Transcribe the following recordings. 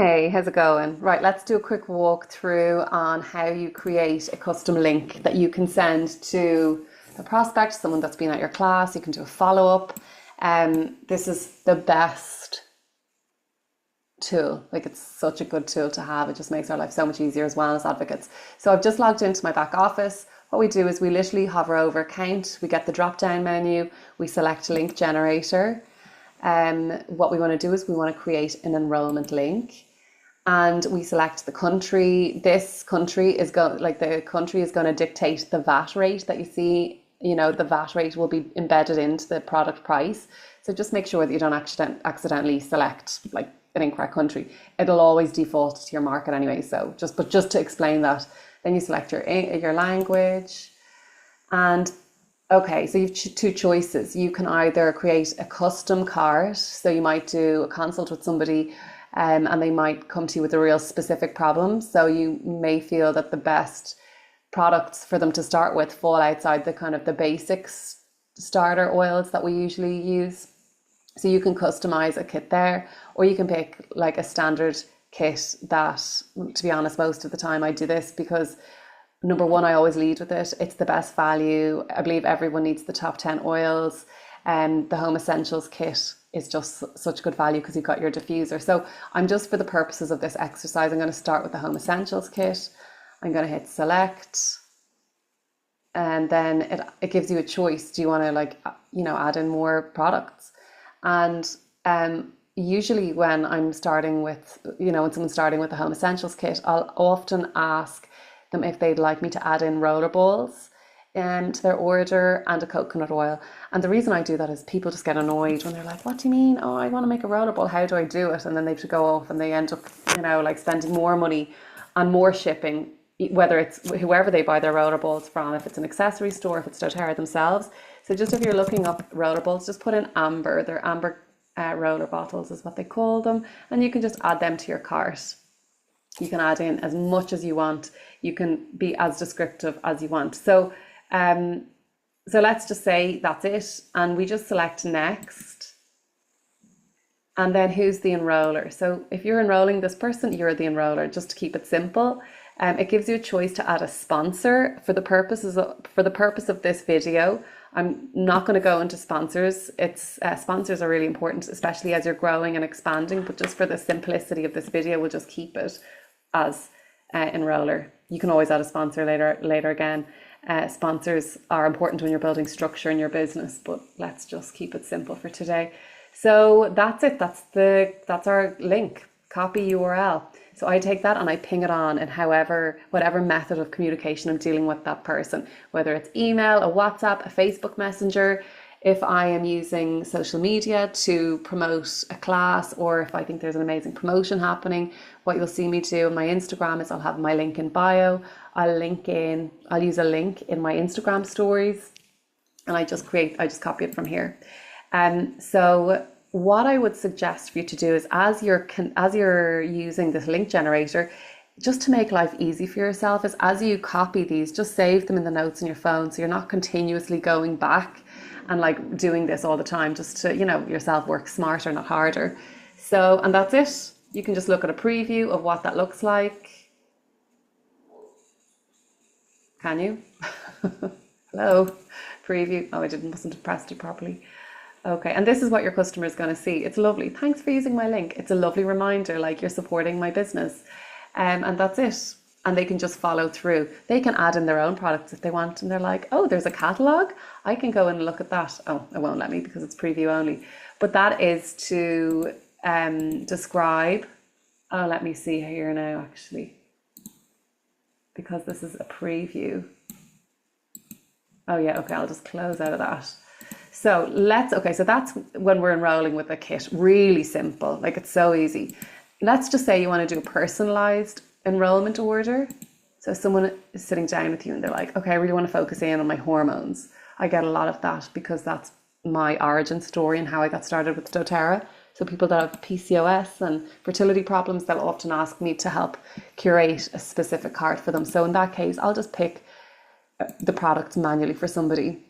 Hey, how's it going? Right, let's do a quick walkthrough on how you create a custom link that you can send to a prospect, someone that's been at your class. You can do a follow-up. This is the best tool. Like, it's such a good tool to have. It just makes our life so much easier as wellness advocates. So I've just logged into my back office. What we do is we literally hover over account, we get the drop down menu, we select link generator. What we want to do is we want to create an enrollment link, and we select the country. This country is going, like, the country is going to dictate the VAT rate that you see. You know, the VAT rate will be embedded into the product price. So just make sure that you don't accidentally select like an incorrect country. It'll always default to your market anyway. So just to explain that, then you select your language. And okay, so you've two choices. You can either create a custom cart, so you might do a consult with somebody, and they might come to you with a real specific problem. So you may feel that the best products for them to start with fall outside the kind of the basics starter oils that we usually use. So you can customize a kit there, or you can pick like a standard kit that, to be honest, most of the time I do this because number one, I always lead with it. It's the best value. I believe everyone needs the top 10 oils. And the Home Essentials kit is just such good value because you've got your diffuser. So I'm just, for the purposes of this exercise, I'm going to start with the Home Essentials kit. I'm going to hit select. And then it gives you a choice. Do you want to, like, add in more products? And usually when I'm starting with, when someone's starting with the Home Essentials kit, I'll often ask them if they'd like me to add in rollerballs to their order and a coconut oil. And the reason I do that is people just get annoyed when they're like, what do you mean? Oh, I want to make a rollerball. How do I do it? And then they have to go off and they end up, like spending more money on more shipping, whether it's whoever they buy their rollerballs from, if it's an accessory store, if it's doTERRA themselves. So just if you're looking up rollerballs, just put in amber. They're amber roller bottles is what they call them. And you can just add them to your cart. You can add in as much as you want. You can be as descriptive as you want. So let's just say that's it. And we just select next. And then who's the enroller? So if you're enrolling this person, you're the enroller, just to keep it simple. It gives you a choice to add a sponsor for the purpose of this video. I'm not going to go into sponsors. Sponsors are really important, especially as you're growing and expanding. But just for the simplicity of this video, we'll just keep it as enroller. You can always add a sponsor later again. Sponsors are important when you're building structure in your business, but let's just keep it simple for today. So that's it. That's our link. Copy URL. So I take that and I ping it on, and whatever method of communication I'm dealing with that person, whether it's email, a WhatsApp, a Facebook Messenger, if I am using social media to promote a class, or if I think there's an amazing promotion happening, what you'll see me do on my Instagram is I'll have my link in bio. I'll use a link in my Instagram stories, and I just copy it from here. So what I would suggest for you to do is, as you're using this link generator, just to make life easy for yourself, is as you copy these, just save them in the notes on your phone, so you're not continuously going back and like doing this all the time, just to, yourself work smarter, not harder. So, and that's it. You can just look at a preview of what that looks like. Can you? Hello, preview. Oh, mustn't have pressed it properly. Okay, and this is what your customer is going to see. It's lovely. Thanks for using my link. It's a lovely reminder, like you're supporting my business. And that's it. And they can just follow through. They can add in their own products if they want. And they're like, oh, there's a catalogue. I can go and look at that. Oh, it won't let me because it's preview only. But that is to describe. Oh, let me see here now, actually. Because this is a preview. Oh yeah, okay, I'll just close out of that. So so that's when we're enrolling with a kit. Really simple, like it's so easy. Let's just say you want to do a personalized enrollment order. So someone is sitting down with you and they're like, okay, I really want to focus in on my hormones. I get a lot of that because that's my origin story and how I got started with doTERRA. So people that have PCOS and fertility problems, they'll often ask me to help curate a specific cart for them. So in that case, I'll just pick the products manually for somebody.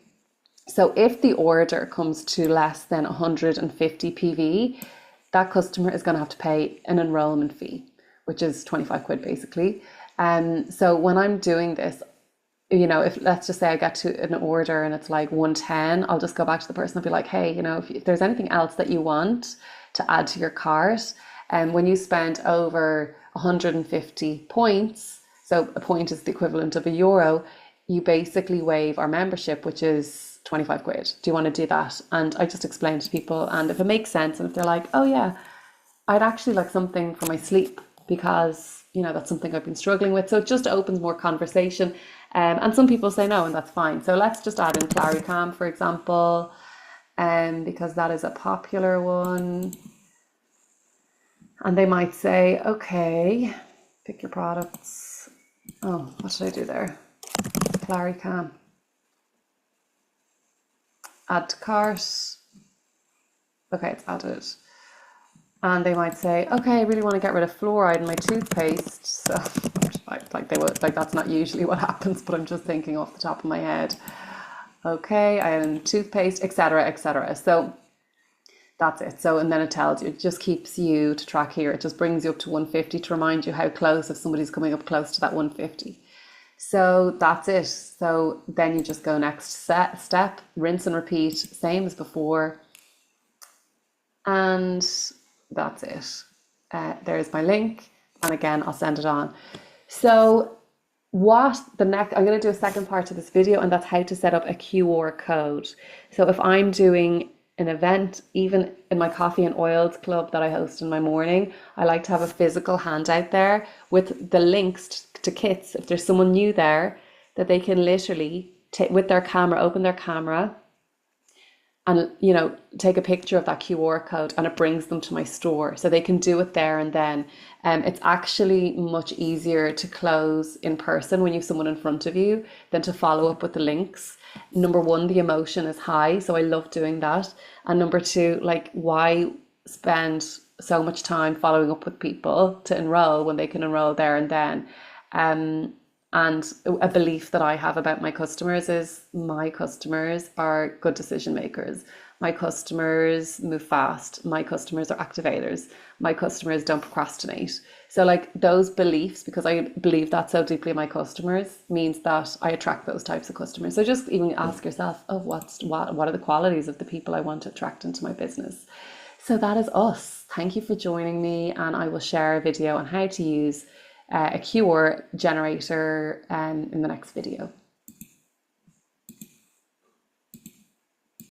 So if the order comes to less than 150 PV, that customer is going to have to pay an enrollment fee, which is 25 quid basically. So when I'm doing this, you know, if let's just say I get to an order and it's like 110, I'll just go back to the person and be like, hey, you know, if there's anything else that you want to add to your cart, and when you spend over 150 points, so a point is the equivalent of €1, you basically waive our membership, which is 25 quid. Do you want to do that? And I just explain to people, and if it makes sense, and if they're like, oh yeah, I'd actually like something for my sleep because, you know, that's something I've been struggling with. So it just opens more conversation. And some people say no, and that's fine. So let's just add in Claricam, for example, because that is a popular one. And they might say, okay, pick your products. Oh, what did I do there? Claricam. Add to cart. Okay, it's added. And they might say, okay, I really want to get rid of fluoride in my toothpaste. So like they would, like that's not usually what happens, but I'm just thinking off the top of my head. Okay, I am toothpaste, etc., etc. So that's it. So, and then it tells you, it just keeps you to track here. It just brings you up to 150 to remind you how close, if somebody's coming up close to that 150. So that's it. So then you just go next step, rinse and repeat, same as before. And that's it. There's my link. And again, I'll send it on. So what the next, I'm going to do a second part of this video, and that's how to set up a QR code. So if I'm doing an event, even in my coffee and oils club that I host in my morning, I like to have a physical handout there with the links to kits. If there's someone new there, that they can literally with their camera, open their camera and, you know, take a picture of that QR code, and it brings them to my store. So they can do it there and then. It's actually much easier to close in person when you have someone in front of you than to follow up with the links. Number one, the emotion is high, so I love doing that. And number two, like, why spend so much time following up with people to enroll when they can enroll there and then? And a belief that I have about my customers is my customers are good decision makers. My customers move fast. My customers are activators. My customers don't procrastinate. So like those beliefs, because I believe that so deeply in my customers, means that I attract those types of customers. So just even ask yourself, oh, what are the qualities of the people I want to attract into my business? So that is us. Thank you for joining me, and I will share a video on how to use a QR generator in the next video.